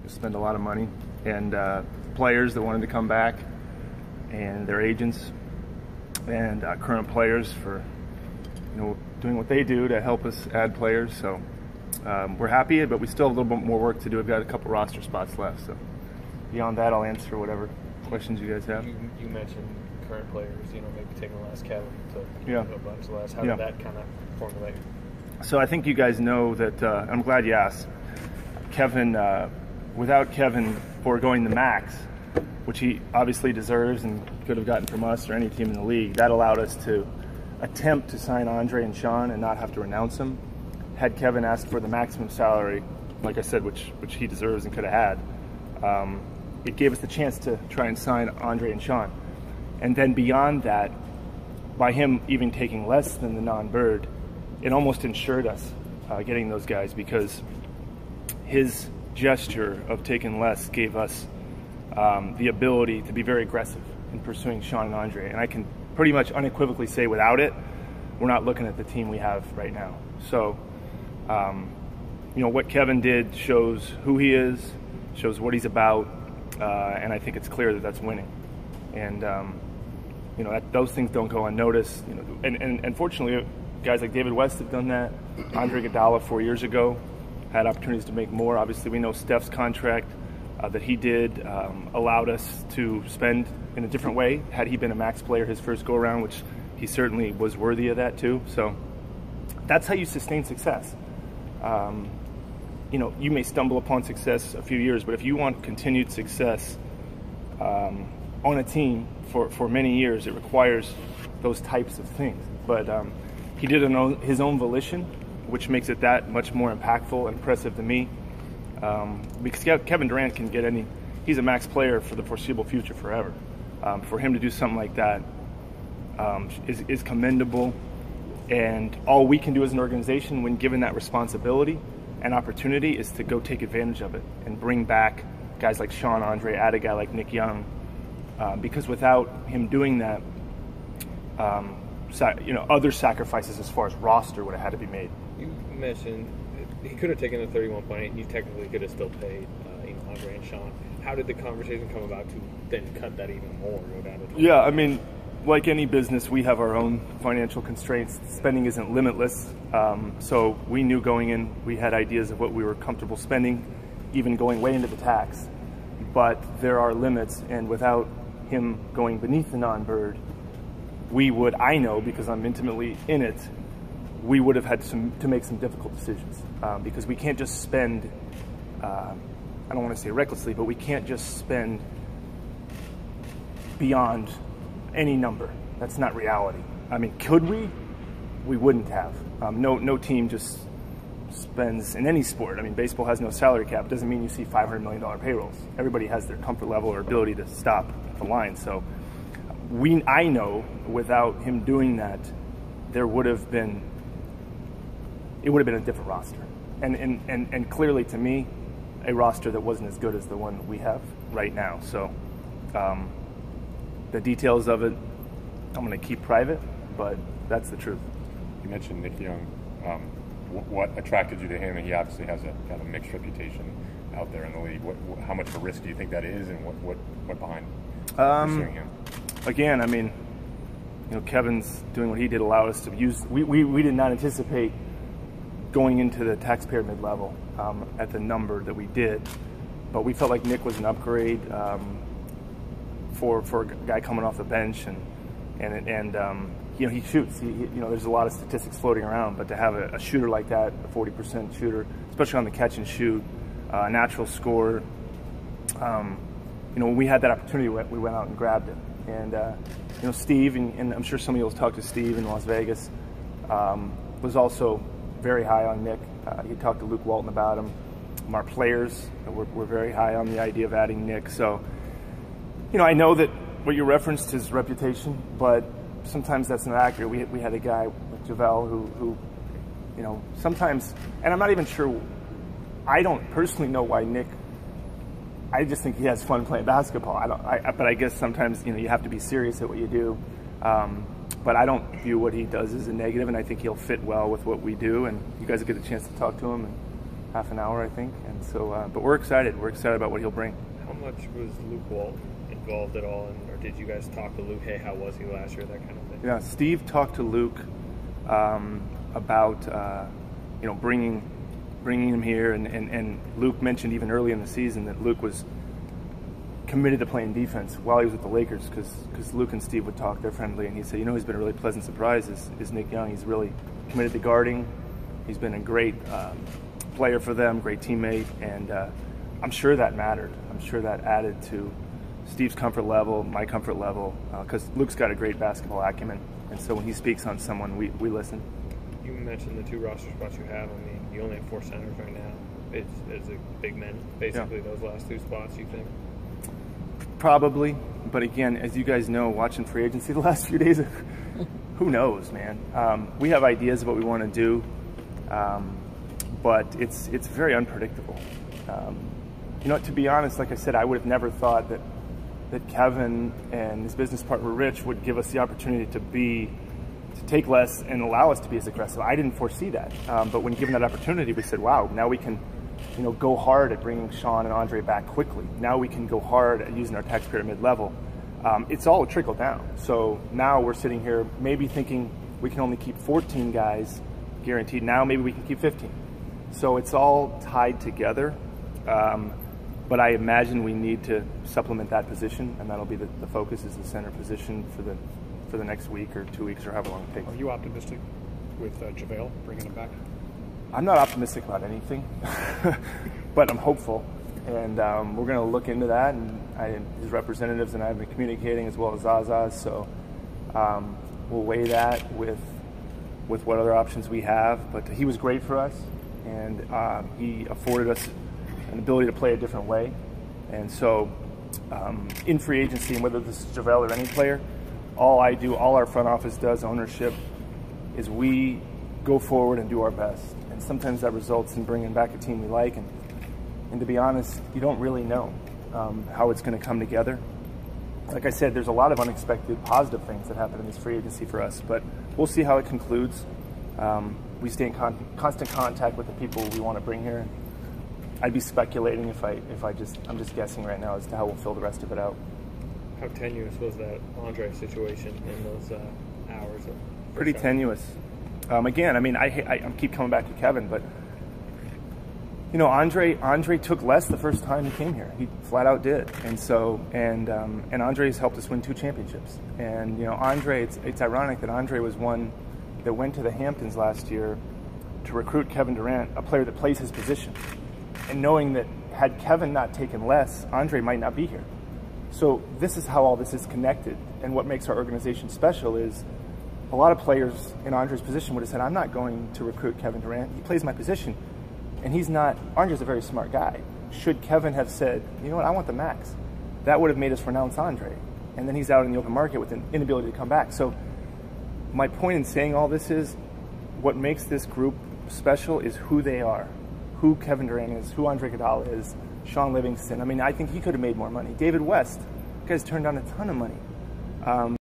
spend a lot of money, and players that wanted to come back, and their agents, and current players for doing what they do to help us add players. So we're happy, but we still have a little bit more work to do. We've got a couple roster spots left. So beyond that, I'll answer whatever questions you guys have. You mentioned current players, maybe taking Les Kevin to yeah. a bunch less. How did that kind of formulate? So I think you guys know that, I'm glad you asked. Kevin, without Kevin foregoing the max, which he obviously deserves and could have gotten from us or any team in the league, that allowed us to attempt to sign Andre and Sean and not have to renounce him. Had Kevin asked for the maximum salary, like I said, which he deserves and could have had, it gave us the chance to try and sign Andre and Sean. And then beyond that, by him even taking less than the non-bird, it almost ensured us getting those guys, because his gesture of taking less gave us the ability to be very aggressive in pursuing Sean and Andre. And I can pretty much unequivocally say without it, we're not looking at the team we have right now. So, what Kevin did shows who he is, shows what he's about, and I think it's clear that that's winning. And those things don't go unnoticed. And fortunately, guys like David West have done that. Andre Iguodala 4 years ago had opportunities to make more. Obviously, we know Steph's contract that he did allowed us to spend in a different way. Had he been a max player his first go-around, which he certainly was worthy of that too. So that's how you sustain success. You may stumble upon success a few years, but if you want continued success on a team for many years, it requires those types of things. But he did it on his own volition, which makes it that much more impactful and impressive to me. Because Kevin Durant can get he's a max player for the foreseeable future forever. For him to do something like that is commendable. And all we can do as an organization when given that responsibility and opportunity is to go take advantage of it and bring back guys like Sean Andre, add a guy like Nick Young. Because without him doing that, other sacrifices as far as roster would have had to be made. You mentioned he could have taken the 31.8, and you technically could have still paid Andre and Sean. How did the conversation come about to then cut that even more? Go down to yeah, I mean, like any business, we have our own financial constraints. Spending isn't limitless, so we knew going in, we had ideas of what we were comfortable spending, even going way into the tax. But there are limits, and without him going beneath the non-bird, I know because I'm intimately in it, we would have had to make some difficult decisions because we can't just spend, I don't want to say recklessly, but we can't just spend beyond any number. That's not reality. I mean, could we? We wouldn't have. No team just spends in any sport. I mean, baseball has no salary cap. It doesn't mean you see $500 million payrolls. Everybody has their comfort level or ability to stop at the line. So I know without him doing that, it would have been a different roster. And clearly to me, a roster that wasn't as good as the one we have right now. So the details of it, I'm going to keep private, but that's the truth. You mentioned Nick Young. What attracted you to him? And he obviously has a kind of mixed reputation out there in the league. How much of a risk do you think that is, and what behind pursuing him? Again, I mean, Kevin's doing what he did allowed us to use. We did not anticipate going into the taxpayer mid-level at the number that we did, but we felt like Nick was an upgrade for a guy coming off the bench, and he shoots. There's a lot of statistics floating around, but to have a shooter like that, a 40% shooter, especially on the catch and shoot, a natural scorer, when we had that opportunity, we went out and grabbed it. And Steve, and I'm sure some of you will talk to Steve in Las Vegas, was also very high on Nick. He talked to Luke Walton about him. Our players were very high on the idea of adding Nick. So, I know that what you referenced is reputation, but sometimes that's not accurate. We had a guy like JaVale who sometimes, and I'm not even sure, I don't personally know why Nick, I just think he has fun playing basketball. But I guess sometimes, you have to be serious at what you do. But I don't view what he does as a negative, and I think he'll fit well with what we do, and you guys will get a chance to talk to him. And half an hour, I think. And so, but we're excited. We're excited about what he'll bring. How much was Luke Walton involved at all, or did you guys talk to Luke? Hey, how was he last year? That kind of thing. Yeah, Steve talked to Luke about bringing him here, and Luke mentioned even early in the season that Luke was committed to playing defense while he was with the Lakers, because Luke and Steve would talk. They're friendly, and he said, he's been a really pleasant surprise is Nick Young. He's really committed to guarding. He's been a great player for them, great teammate, and I'm sure that mattered. I'm sure that added to Steve's comfort level, my comfort level, because Luke's got a great basketball acumen, and so when he speaks on someone, we listen. You mentioned the 2 roster spots you have. I mean, you only have 4 centers right now. It's a big men, basically, those last 2 spots, you think? Probably, but again, as you guys know, watching free agency the last few days, who knows, man? We have ideas of what we want to do, but it's very unpredictable. To be honest, like I said, I would have never thought that Kevin and his business partner Rich would give us the opportunity to take less and allow us to be as aggressive. I didn't foresee that, but when given that opportunity, we said, wow, now we can go hard at bringing Sean and Andre back quickly. Now we can go hard at using our taxpayer mid-level. It's all a trickle down. So now we're sitting here maybe thinking we can only keep 14 guys guaranteed. Now maybe we can keep 15. So it's all tied together. But I imagine we need to supplement that position, and that'll be the focus is the center position for the next week or 2 weeks or however long it takes. Are you optimistic with JaVale bringing him back? I'm not optimistic about anything, but I'm hopeful, and we're going to look into that. And his representatives and I have been communicating, as well as Zaza's. So we'll weigh that with what other options we have. But he was great for us, and he afforded us an ability to play a different way. And so in free agency, and whether this is JaVale or any player, all our front office does, ownership, is we go forward and do our best. And sometimes that results in bringing back a team we like. And to be honest, you don't really know how it's going to come together. Like I said, there's a lot of unexpected positive things that happen in this free agency for us, but we'll see how it concludes. We stay in constant contact with the people we want to bring here. I'd be speculating I'm just guessing right now as to how we'll fill the rest of it out. How tenuous was that Andre situation in those hours? Pretty tenuous. Again, I mean, I keep coming back to Kevin, but Andre took less the first time he came here. He flat out did, and so and Andre's helped us win 2 championships. And Andre, it's ironic that Andre was one that went to the Hamptons last year to recruit Kevin Durant, a player that plays his position, and knowing that had Kevin not taken less, Andre might not be here. So this is how all this is connected, and what makes our organization special is a lot of players in Andre's position would have said, I'm not going to recruit Kevin Durant. He plays my position. And he's not. Andre's a very smart guy. Should Kevin have said, you know what, I want the max, that would have made us renounce Andre. And then he's out in the open market with an inability to come back. So my point in saying all this is, what makes this group special is who they are, who Kevin Durant is, who Andre Iguodala is, Sean Livingston. I mean, I think he could have made more money. David West, you guys turned down a ton of money.